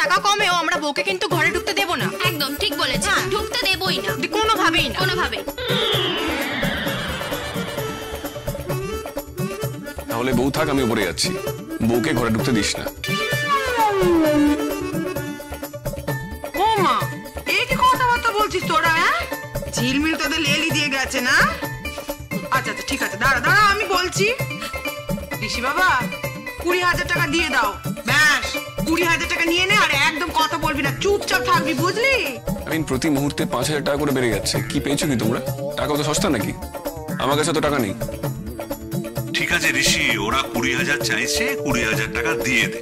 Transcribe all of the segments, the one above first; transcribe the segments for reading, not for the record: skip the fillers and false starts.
টাকা কমেও আমরা বউকে কিন্তু ঘরে ঢুকতে দেব না। একদম ঠিক বলেছ, ঢুকতে দেবই না, কোনোভাবেই না, কোনোভাবে। তাহলে বউ থাক, আমি উপরে যাচ্ছি, বউকে ঘরে ঢুকতে দিস না। ও মা, এই কি কথাবার্তা বলছিস তোরা? হ্যাঁ, ঝিলমিল তোদের লেলি দিয়ে গেছে না? আচ্ছা আচ্ছা ঠিক আছে, দাঁড়া দাঁড়া আমি বলছি। ঋষি বাবা 20,000 টাকা দিয়ে দাও, ব্যাস 20,000 টাকা নিয়ে নে, আর একদম কথা বলবি না, চুপচাপ থাকবি, বুঝলি? আমি প্রতি মুহূর্তে 5,000 টাকা করে বেড়ে যাচ্ছে। কি পেয়েছো কি তোমরা? টাকা তো সস্তা নাকি? আমার কাছে তো টাকা নেই। ঠিক আছে ঋষি, ওরা 20,000 চাইছে, 20,000 টাকা দিয়ে দে।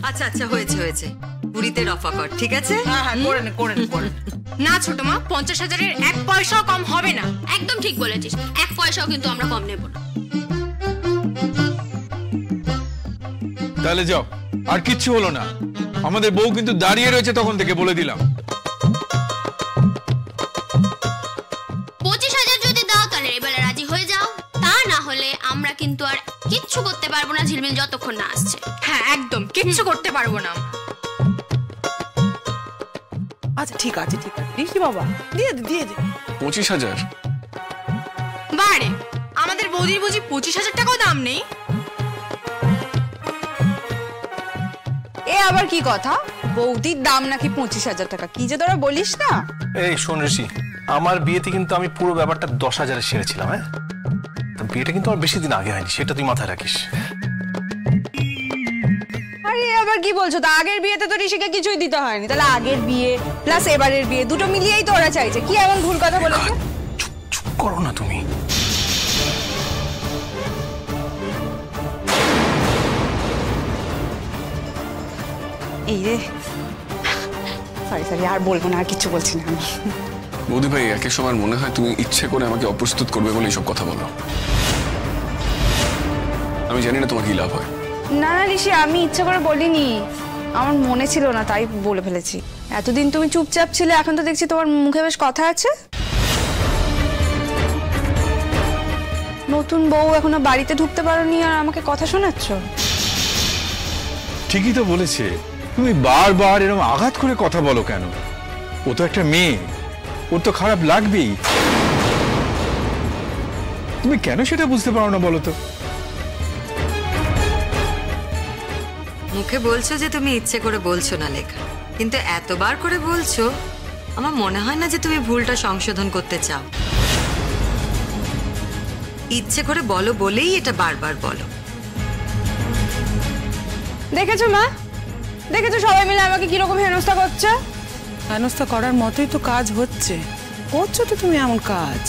আচ্ছা আচ্ছা হয়েছে হয়েছে, 20তে রফা কর, ঠিক আছে? হ্যাঁ হ্যাঁ করে নে করে নে করে নে। না ছোট মা, 50,000-এর 1 পয়সাও কম হবে না। একদম ঠিক বলেছিস, 1 পয়সাও কিন্তু আমরা কম নেব না। তাহলে যাও, আর কিচ্ছু হলো না। আমাদের বউ কিন্তু দাঁড়িয়ে রয়েছে তখন থেকে, বলে দিলাম। 25,000 যদি দাও তাহলে এবারে রাজি হয়ে যাও, তা না হলে আমরা কিন্তু আর কিচ্ছু করতে পারবো না ঝিলমিল যতক্ষণ না আসছে। হ্যাঁ একদম কিচ্ছু করতে পারবো না। আচ্ছা ঠিক আছে ঠিক আছে ঋষি বাবা, দিয়ে দে দিয়ে দে। 25,000? বারে, আমাদের বৌদির বুঝি 25,000 টাকাও দাম নেই? এ আবার কি কথা? বৌদির দাম নাকি 25,000 টাকা? কি যে তোরা বলিস না। এই শোন ঋষি, আমার বিয়েতে কিন্তু আমি পুরো ব্যাপারটা 10,000-এ সেরেছিলাম। হ্যাঁ, বিয়েটা কিন্তু আমার বেশি দিন আগে হয়নি, সেটা তুই মাথায় রাখিস। আরে আবার কি বলছো? তা আগের বিয়েতে তো ঋষিকে কিছুই দিতে হয়নি, তাহলে আগের বিয়ে প্লাস এবারের বিয়ে দুটো মিলিয়েই তো ওরা চাইছে। কি এমন ভুল কথা বলেছে? চুপ করো না তুমি। এই রে, সরি সরি, আর বলবো না, আর কিছু বলছি না আমি। বৌদি ভাই, একের সময় মনে হয় তুমি ইচ্ছে করে আমাকে অপ্রস্তুত করবে বলে এইসব কথা বলো। আমি জানি না তোমার কি লাভ হয়। না না ঋষি, আমি ইচ্ছে করে বলিনি, আমার মনে ছিল না তাই বলে ফেলেছি। এতদিন তুমি চুপচাপ ছিলে, এখন তো দেখছি তোমার মুখে বেশ কথা আছে। নতুন বউ, এখনো বাড়িতে ঢুকতে পারোনি আর আমাকে কথা শোনাচ্ছ? ঠিকই তো বলেছে, তুমি বারবার এরকম আঘাত করে কথা বলো কেন? ও তো একটা মেয়ে, ওর তো খারাপ লাগবেই। তুমি কেন সেটা বুঝতে পারো না বলো তো? মুখে বলছো যে তুমি ইচ্ছে করে বলছো না লেখা, কিন্তু এতবার করে বলছো, আমার মনে হয় না যে তুমি ভুলটা সংশোধন করতে চাও। ইচ্ছে করে বলো বলেই এটা বারবার বলো। দেখেছো মা, দেখেছো সবাই মিলে আমাকে কিরকম হেনস্থা করছে? হেনস্থা করার মতোই তো কাজ হচ্ছে, করছো তো তুমি এমন কাজ।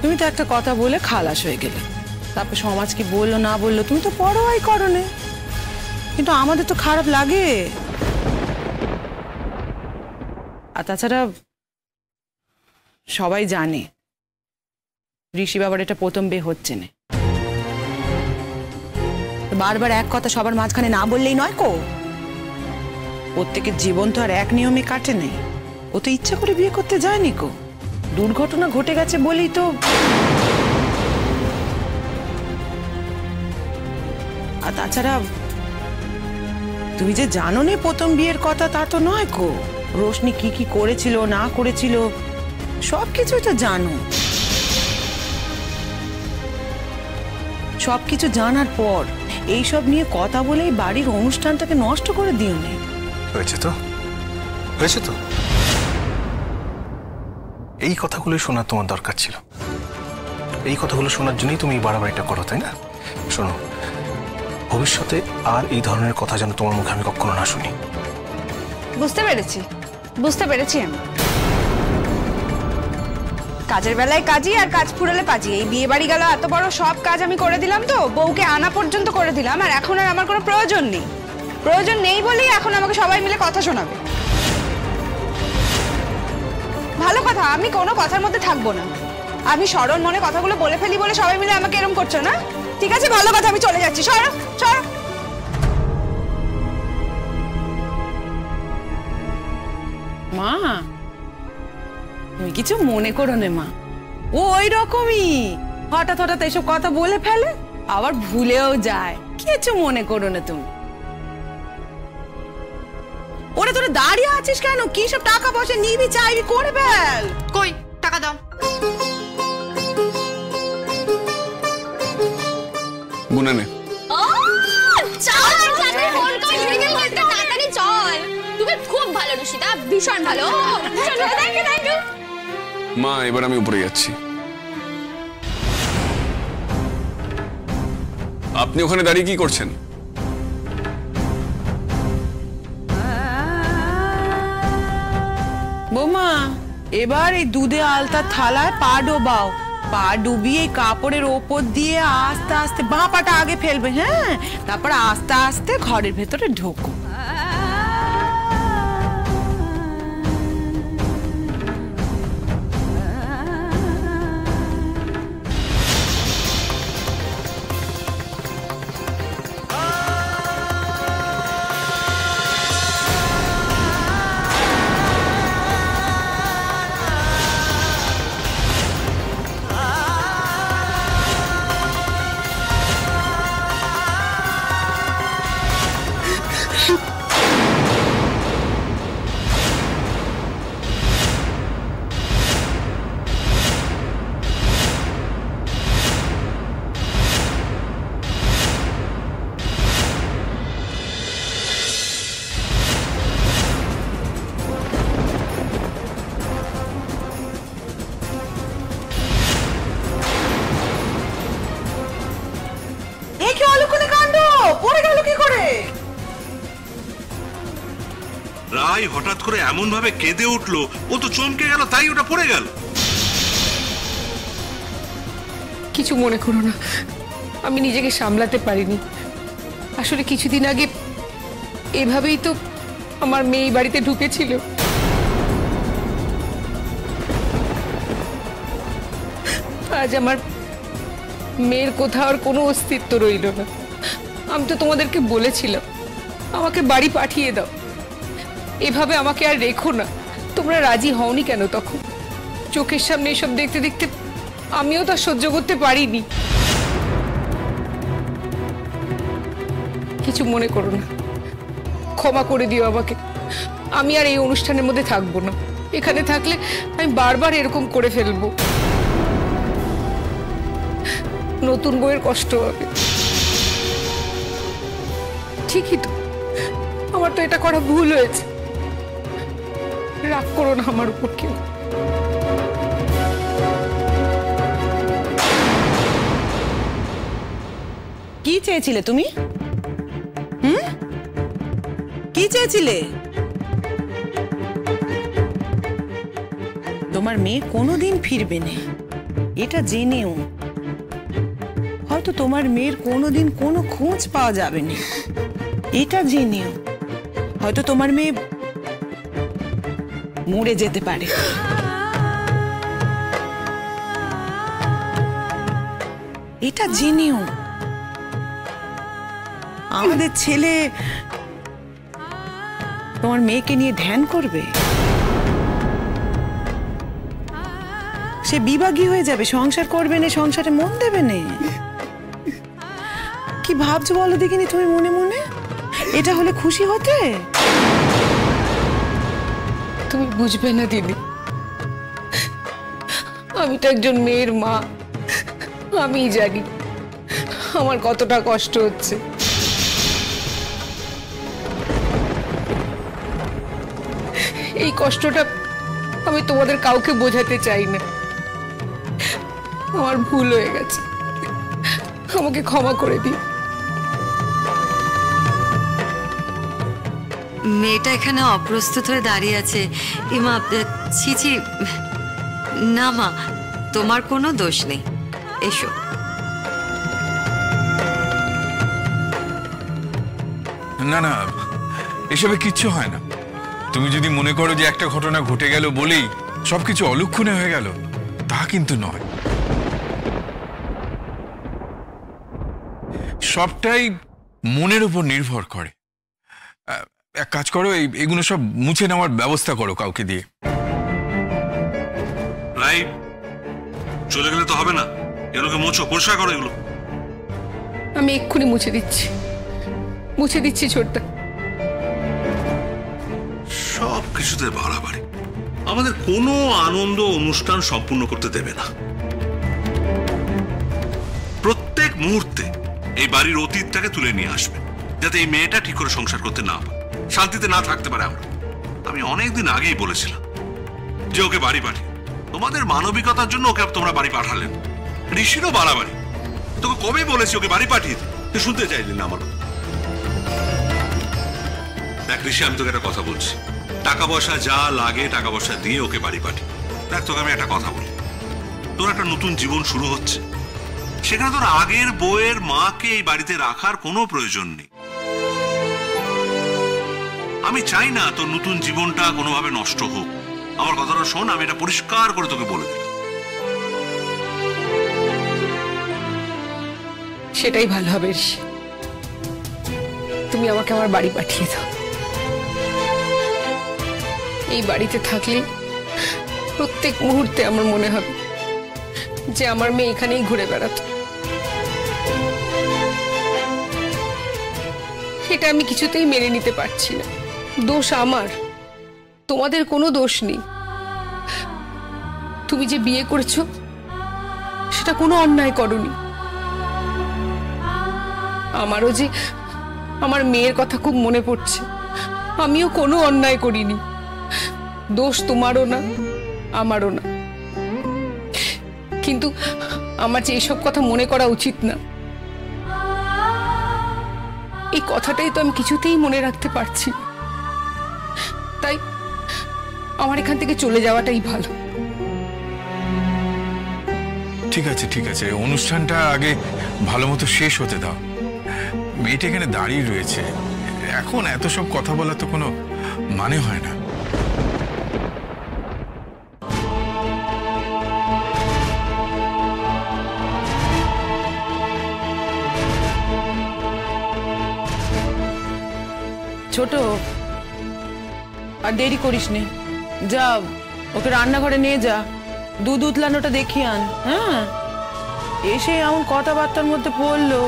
তুমি তো একটা কথা বলে খালাস হয়ে গেলে, তারপর সমাজ কি বললো না বললো তুমি তো পরোয়াই করো না, কিন্তু আমাদের তো খারাপ লাগে। আর তাছাড়া সবাই জানে ঋষি বাবার এটা প্রথম বিয়ে হচ্ছে না। বারবার এক কথা সবার মাঝখানে না বললেই নয় কো। প্রত্যেকের জীবন তো আর এক নিয়মে কাটে নেই। ও তো ইচ্ছা করে বিয়ে করতে যায়নি কো, দুর্ঘটনা ঘটে গেছে বলেই তো। আর তাছাড়া তুমি যে জানো না প্রথম বিয়ের কথা, তা তো নয় কো। রোশনি কি কি করেছিল না করেছিল সবকিছুই তো জানো। সবকিছু জানার পর এইসব নিয়ে কথা বলেই বাড়ির অনুষ্ঠানটাকে নষ্ট করে দিও না। হয়েছে তো, হয়েছে তো। এই কথাগুলো শোনার তোমার দরকার ছিল। এই কথাগুলো শোনার জন্যই তুমি এই বাড়াবাড়িটা করো, তাই না? শোনো, ভবিষ্যতে আর এই ধরনের কথা যেন তোমার মুখে আমি কখনো না শুনি। বুঝতে পেরেছি, বুঝতে পেরেছি আমি। কাজের বেলায় কাজই আর কাজ ফুরালে পাজি। এই বিয়ে বাড়ি গেল, এত বড় সব কাজ আমি করে দিলাম, তো বউকে আনা পর্যন্ত করে দিলাম, আর এখন আর আমার কোনো প্রয়োজন নেই। প্রয়োজন নেই বলেই এখন আমাকে সবাই মিলে কথা শোনাবে। ভালো কথা, আমি কোনো কথার মধ্যে থাকবো না। আমি সরল মনে কথাগুলো বলে ফেলি বলে সবাই মিলে আমাকে এরকম করছো না? ঠিক আছে, ভালো কথা, আমি চলে যাচ্ছি। সরো সরো। মা, তুমি কিছু মনে করো না মা, ও ওই রকমই হঠাৎ হঠাৎ এইসব কথা বলে ফেলে, আবার ভুলেও যায়। কিছু মনে করো না তুমি। ওরে তোরা দাঁড়িয়ে আছিস কেন? কি সব টাকা পয়সা নিবি চাইবি করে ফেল। কই টাকা দাও। গুনে নে। চল তাড়াতাড়ি চল। তুমি খুব ভালো রুশিদা, ভীষণ ভালো। Thank you. মা এবার আমি উপরে যাচ্ছি, আপনি ওখানে দাঁড়িয়ে কি করছেন? বৌমা এবার এই দুধে আলতা থালায় পা ডোবাও, পা ডুবিয়ে কাপড়ের ওপর দিয়ে আস্তে আস্তে বাঁ পাটা আগে ফেলবে, হ্যাঁ, তারপর আস্তে আস্তে ঘরের ভেতরে ঢোকো। রায় হঠাৎ করে এমন ভাবে কেঁদে উঠলো, ও তো চমকে গেল, তাই ওটা পড়ে গেল। কিছু মনে করো না, আমি নিজেকে সামলাতে পারিনি। আসলে কিছুদিন আগে এভাবেই তো আমার মেয়ে বাড়িতে ঢুকেছিল। আজ আমার মেয়ের কোথাও আর কোনো অস্তিত্ব রইল না। আমি তো তোমাদেরকে বলেছিলাম আমাকে বাড়ি পাঠিয়ে দাও, এভাবে আমাকে আর রেখো না। তোমরা রাজি হওনি কেন তখন? চোখের সামনে এসব দেখতে দেখতে আমিও তো সহ্য করতে পারিনি। কিছু মনে করো না, ক্ষমা করে দিও আমাকে। আমি আর এই অনুষ্ঠানের মধ্যে থাকবো না। এখানে থাকলে আমি বারবার এরকম করে ফেলবো। নতুন বউয়ের কষ্ট হবে। ঠিকই তো, আমার তো এটা করা ভুল হয়েছে। রাগ করো না আমার উপর কেউ। কি চেয়েছিলে তুমি? কি চেয়েছিলে? তোমার মেয়ে কোনোদিন ফিরবে না, এটা জেনেও। হয়তো তোমার মেয়ের কোনোদিন কোনো খোঁজ পাওয়া যাবে না, এটা জেনেও। হয়তো তোমার মেয়ে মরে যেতে পারে, এটা জেনেও। আমাদের ছেলে তোমার মেয়েকে নিয়ে ধ্যান করবে, সে বিভাগী হয়ে যাবে, সংসার করবে না, সংসারে মন দেবে না। কি ভাবছো বলো দেখিনি তুমি মনে মনে? এটা হলে খুশি হতে? তুমি বুঝবে না দিদি, আমি তো একজন মেয়ের মা। আমি জানি আমার কতটা কষ্ট হচ্ছে। এই কষ্টটা আমি তোমাদের কাউকে বোঝাতে চাই না। আমার ভুল হয়ে গেছে, আমাকে ক্ষমা করে দিও। মেয়েটা এখানে অপ্রস্তুত হয়ে দাঁড়িয়ে আছে। ইমা, ছিছি, না মা, তোমার কোনো দোষ নেই, এসো। না না, এসবে কিচ্ছু হয় না। তুমি যদি মনে করো যে একটা ঘটনা ঘটে গেল বলেই সবকিছু অলক্ষণে হয়ে গেল, তা কিন্তু নয়। সবটাই মনের উপর নির্ভর করে। এক কাজ করো, এগুলো সব মুছে নেওয়ার ব্যবস্থা করো কাউকে দিয়ে। রাইট, চলে গেলে তো হবে না, এগুলোকে মুছো, পরিষ্কার করো এগুলো। আমি এক্ষুনি মুছে দিচ্ছি ছোটদা। সব কিছুতে বাড়াবাড়ি। আমাদের কোনো আনন্দ অনুষ্ঠান সম্পূর্ণ করতে দেবে না। প্রত্যেক মুহূর্তে এই বাড়ির অতীতটাকে তুলে নিয়ে আসবে, যাতে এই মেয়েটা ঠিক করে সংসার করতে না পারে, শান্তিতে না থাকতে পারে। আমি অনেকদিন আগেই বলেছিলাম যে ওকে বাড়ি পাঠিয়ে, তোমাদের মানবিকতার জন্য ওকে তোমরা বাড়ি পাঠালেন। ঋষিরও বাড়াবাড়ি। তোকে কবে বলেছি ওকে বাড়ি পাঠিয়ে তুই শুনতে চাইলি না আমার। দেখ ঋষি, আমি তোকে একটা কথা বলছি, টাকা পয়সা যা লাগে টাকা পয়সা দিয়ে ওকে বাড়ি পাঠিয়ে। দেখ তোকে আমি একটা কথা বলি, তোর একটা নতুন জীবন শুরু হচ্ছে, সেখানে তোর আগের বউয়ের মাকে এই বাড়িতে রাখার কোনো প্রয়োজন নেই। আমি চাই না তোর নতুন জীবনটা কোনোভাবে নষ্ট হোক। আমার কথাটা শোন, আমি এটা পরিষ্কার করে তোকে বলে দিলাম। সেটাই ভালো হবে ঋষি, তুমি আমাকে আমার বাড়ি পাঠিয়ে দাও। এই বাড়িতে থাকলে প্রত্যেক মুহূর্তে আমার মনে হবে যে আমার মেয়ে এখানেই ঘুরে বেড়াতো। এটা আমি কিছুতেই মেনে নিতে পারছি না। দোষ আমার, তোমাদের কোনো দোষ নেই। তুমি যে বিয়ে করেছো সেটা কোনো অন্যায় করনি। আমারও যে আমার মেয়ের কথা খুব মনে পড়ছে, আমিও কোনো অন্যায় করিনি। দোষ তোমারও না, আমারও না। কিন্তু আমার যে এইসব কথা মনে করা উচিত না, এই কথাটাই তো আমি কিছুতেই মনে রাখতে পারছি। তাই আমার এখান থেকে চলে যাওয়াটাই ভালো। ঠিক আছে ঠিক আছে, অনুষ্ঠানটা আগে ভালো মতো শেষ হতে দাও। মেয়েটা এখানে দাঁড়িয়ে রয়েছে, এখন এত সব কথা বলা তো কোনো মানে হয় না। ছোট, আর দেরি করিস নে, যা ওকে রান্নাঘরে নিয়ে যা, দুধ উতলানোটা দেখিয়ে আন। হ্যাঁ, এসে এমন কথাবার্তার মধ্যে পড়লো,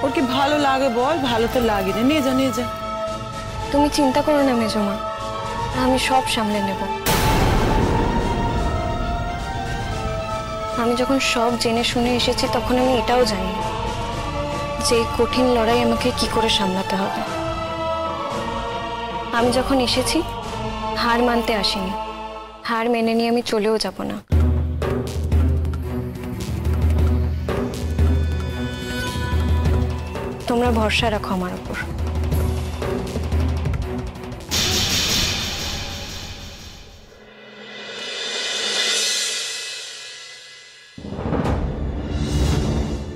ওর কি ভালো লাগে বল? ভালো তো লাগে না, নিয়ে যা নিয়ে যা। তুমি চিন্তা করো না মেজমা, আমি সব সামলে নেব। আমি যখন সব জেনে শুনে এসেছি তখন আমি এটাও জানি যে এই কঠিন লড়াই আমাকে কি করে সামলাতে হবে। আমি যখন এসেছি হার মানতে আসিনি, হার মেনে নিয়ে আমি চলেও যাব না। তোমরা ভরসা রাখো আমার উপর।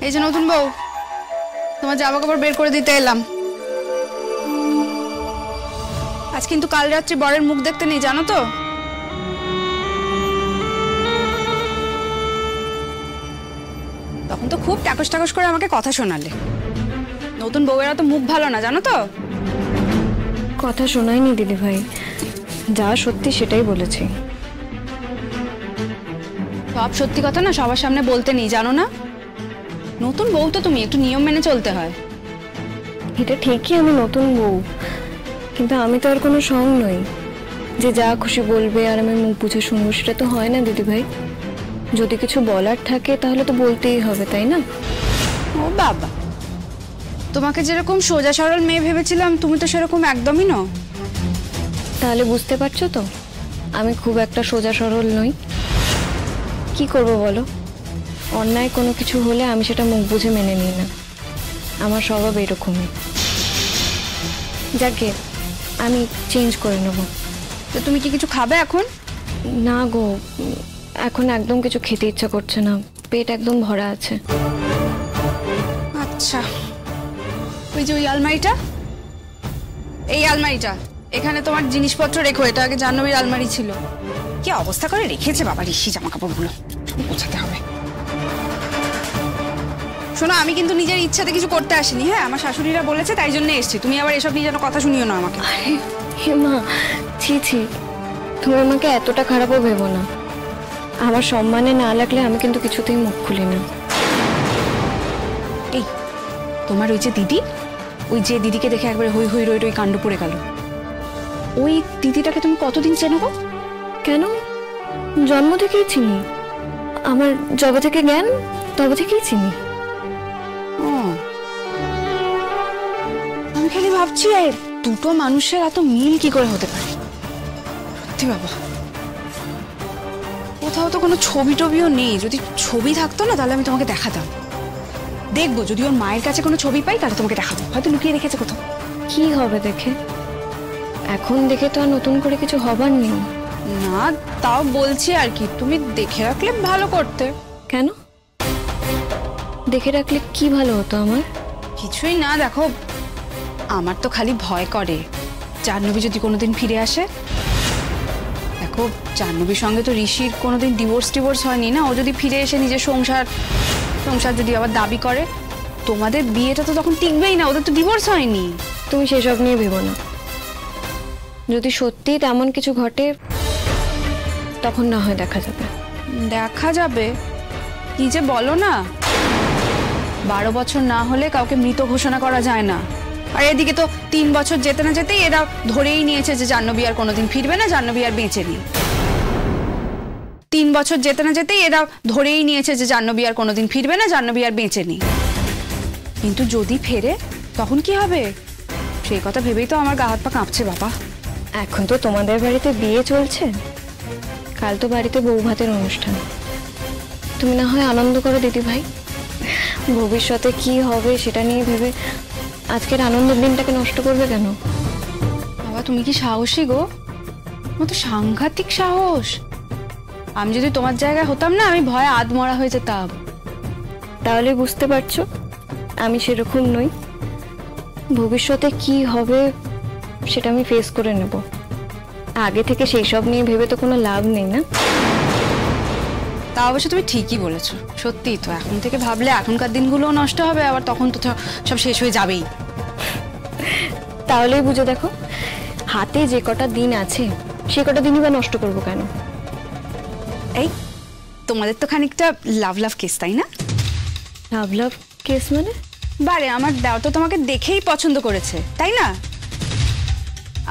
এই যে নতুন বউ, তোমার জামা কাপড় বের করে দিতে এলাম। আজ কিন্তু কাল রাত্রি বরের মুখ দেখতে নেই, জানো তো? তখন তো খুব টাকস টাকস করে আমাকে কথা শোনালে। নতুন বউয়েরা তো মুখ ভালো না, জানো তো? কথা শোনায়নি দিদি ভাই, যা সত্যি সেটাই বলেছি। সব সত্যি কথা না সবার সামনে বলতে নেই, জানো না? নতুন বউ তো তুমি, একটু নিয়ম মেনে চলতে হয়। এটা ঠিকই আমি নতুন বউ, কিন্তু আমি তো আর কোনো সং নই যে যা খুশি বলবে আর আমি মুখ বুঝে শুনবো। সেটা তো হয় না দিদি ভাই। যদি কিছু বলার থাকে তাহলে তো বলতেই হবে, তাই না? ও বাবা, তোমাকে যেরকম সোজা সরল মেয়ে ভেবেছিলাম তুমি তো সেরকম একদমই নও। তাহলে বুঝতে পারছো তো আমি খুব একটা সোজা সরল নই। কি করব বলো, অন্যায় কোনো কিছু হলে আমি সেটা মুখ বুঝে মেনে নিই না। আমার স্বভাব এরকমই। যাকে আমি চেঞ্জ করে নেব। তো তুমি কি কিছু খাবে এখন? না গো, এখন একদম কিছু খেতে ইচ্ছা করছে না, পেট একদম ভরা আছে। আচ্ছা, ওই যে ওই আলমারিটা, এই আলমারিটা, এখানে তোমার জিনিসপত্র রেখো। এটা আগে জাহ্নবীর আলমারি ছিল। কি অবস্থা করে রেখেছে বাবা ঋষি জামা কাপড়গুলো, গোছাতে হবে। শোনো, আমি কিন্তু নিজের ইচ্ছাতে কিছু করতে আসিনি। হ্যাঁ, আমার শাশুড়িরা বলেছে তাই জন্য এসেছি। তুমি আবার এসব নিয়ে যেন কথা শুনিও না আমাকে। হে মা, ছি ছি, তুমি আমাকে এতটা খারাপও ভেবো না। আমার সম্মানে না লাগলে আমি কিন্তু কিছুতেই মুখ খুলি না। এই তোমার ওই যে দিদি, ওই যে দিদিকে দেখে একবারে হই হই রই রই কাণ্ড পড়ে গেল। ওই দিদিটাকে তুমি কতদিন চেনো গো? কেন, জন্ম থেকেই চিনি। আমার জবে থেকে জ্ঞান তবে থেকেই চিনি। আমি খালি ভাবছি দুটো মানুষের এত মিল কি করে হতে পারে। সত্যি বাবা, কোথাও তো কোনো ছবি টবিও নেই। যদি ছবি থাকতো না তাহলে আমি তোমাকে দেখাতাম। দেখবো যদি ওর মায়ের কাছে কোনো ছবি পাই তাহলে তোমাকে দেখাবো। হয়তো লুকিয়ে রেখেছে কোথাও। কি হবে দেখে? এখন দেখে তো আর নতুন করে কিছু হবার নেই। না তাও বলছি আর কি, তুমি দেখে রাখলে ভালো করতে। কেন দেখে রাখলে কি ভালো হতো আমার? কিছুই না, দেখো আমার তো খালি ভয় করে জাহ্নবী যদি কোনোদিন ফিরে আসে। দেখো জাহ্নবীর সঙ্গে তো ঋষির কোনোদিন ডিভোর্স হয়নি না। ও যদি ফিরে এসে নিজের সংসার যদি আবার দাবি করে, তোমাদের বিয়েটা তো তখন টিকবেই না। ওদের তো ডিভোর্স হয়নি। তুমি সেসব নিয়ে ভেবো না। যদি সত্যি তেমন কিছু ঘটে তখন না হয় দেখা যাবে। দেখা যাবে কি যে বলো না। 12 বছর না হলে কাউকে মৃত ঘোষণা করা যায় না। আর এদিকে তো 3 বছর যেতে না যেতেই এরা ধরেই নিয়েছে যে জাহ্নবী আর কোনোদিন ফিরবে না, জাহ্নবী আর বেঁচে নেই। 3 বছর যেতে না যেতেই এরা ধরেই নিয়েছে যে জাহ্নবী আর কোনোদিন ফিরবে না, জাহ্নবী আর বেঁচে নেই। কিন্তু যদি ফেরে তখন কি হবে সেই কথা ভেবেই তো আমার গা হাত পা কাঁপছে বাবা। এখন তো তোমাদের বাড়িতে বিয়ে চলছে, কাল তো বাড়িতে বউ ভাতের অনুষ্ঠান। তুমি না হয় আনন্দ করো দিদি ভাই, ভবিষ্যতে কি হবে সেটা নিয়ে ভেবে আজকের আনন্দের দিনটাকে নষ্ট করবে কেন? বাবা তুমি কি সাহসী গো, আমার তো সাংঘাতিক সাহস। আমি যদি তোমার জায়গায় হতাম না, আমি ভয়ে আধমরা হয়ে যেতাম। তাহলে বুঝতে পারছো আমি সেরকম নই। ভবিষ্যতে কি হবে সেটা আমি ফেস করে নেব। আগে থেকে সেই সব নিয়ে ভেবে তো কোনো লাভ নেই না। তা অবশ্য তুমি ঠিকই বলেছো, সত্যিই তো। এখন থেকে ভাবলে এখনকার দিনগুলোও নষ্ট হবে, আবার তখন তো সব শেষ হয়ে যাবেই। তাহলেই বুঝে দেখো, হাতে যে কটা দিন আছে সে কটা দিনই বা নষ্ট করবো কেন? এই তোমাদের তো খানিকটা লাভ কেস, তাই না? লাভ কেস মানে? বারে আমার দেওয়া তো তোমাকে দেখেই পছন্দ করেছে, তাই না?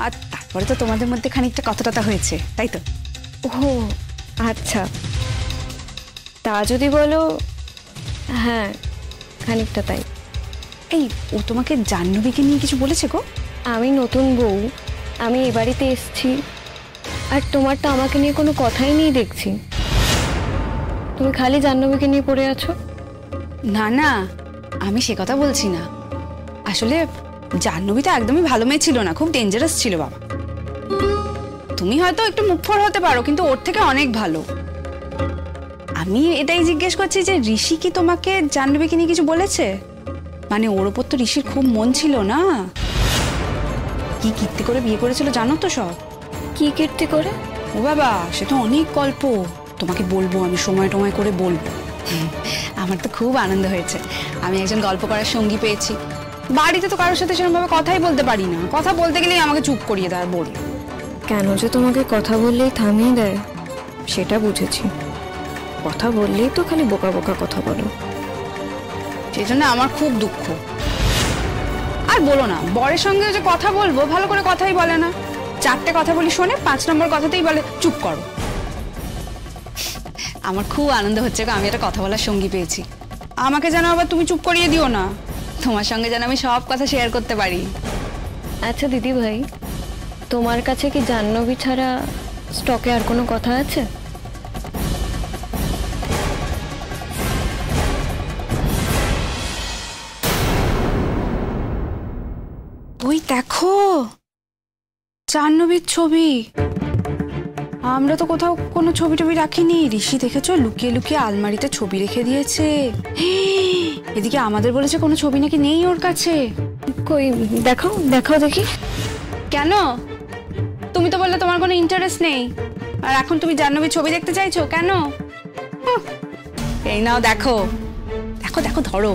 আর তারপরে তো তোমাদের মধ্যে খানিকটা কথা হয়েছে, তাই তো? ও আচ্ছা, তা যদি বলো হ্যাঁ খানিকটা তাই। এই ও তোমাকে জাহ্নবীকে নিয়ে কিছু বলেছে গো? আমি নতুন বউ, আমি এ বাড়িতে এসেছি, আর তোমার তো আমাকে নিয়ে কোনো কথাই নেই দেখছি। তুমি খালি জাহ্নবীকে নিয়ে পড়ে আছো। না না, আমি সে কথা বলছি না। আসলে জাহ্নবী তো একদমই ভালো মেয়ে ছিল না, খুব ডেঞ্জারাস ছিল বাবা। তুমি হয়তো একটু মুখফর হতে পারো, কিন্তু ওর থেকে অনেক ভালো। আমি এটাই জিজ্ঞেস করছি যে ঋষি কি তোমাকে জাহ্নবীকে নিয়ে কিছু বলেছে? মানে ওর ওপর তো ঋষির খুব মন ছিল না। কি কীর্তি করে বিয়ে করেছিল জানো তো সব? কি কীর্তি করে? ও বাবা, সে তো অনেক গল্প, তোমাকে বলবো আমি, সময় টময় করে বলবো। আমার তো খুব আনন্দ হয়েছে, আমি একজন গল্প করার সঙ্গী পেয়েছি। বাড়িতে তো কারোর সাথে সেরকমভাবে কথাই বলতে পারি না, কথা বলতে গেলেই আমাকে চুপ করিয়ে দেয়। বল কেন যে তোমাকে কথা বললেই থামিয়ে দেয় সেটা বুঝেছি। কথা বললেই তো খালি বোকা বোকা কথা বলো, সেই জন্য আমার খুব দুঃখ। আর বলো না, বরের সঙ্গে যে কথা বলবো ভালো করে কথাই বলে না। 4টে কথা বলি শোনে, 5 নম্বর কথাতেই বলে চুপ করো। আমার খুব আনন্দ হচ্ছে গো, আমি একটা কথা বলার সঙ্গী পেয়েছি। আমাকে যেন আবার তুমি চুপ করিয়ে দিও না, তোমার সঙ্গে যেন আমি সব কথা শেয়ার করতে পারি। আচ্ছা দিদি ভাই, তোমার কাছে কি জাহ্নবী ছাড়া স্টকে আর কোনো কথা আছে? ওই দেখো জাহ্নবীর ছবি। আমরা তো কোথাও কোনো ছবি টবি রাখিনি। ঋষি দেখেছো লুকিয়ে লুকিয়ে আলমারিতে ছবি রেখে দিয়েছে। এদিকে আমাদের বলেছে কোনো ছবি নাকি নেই ওর কাছে। কই দেখাও দেখাও দেখি। কেন? তুমি তো বললে তোমার কোনো ইন্টারেস্ট নেই, আর এখন তুমি জাহ্নবীর ছবি দেখতে চাইছো কেন? এই নাও দেখো, দেখো দেখো ধরো।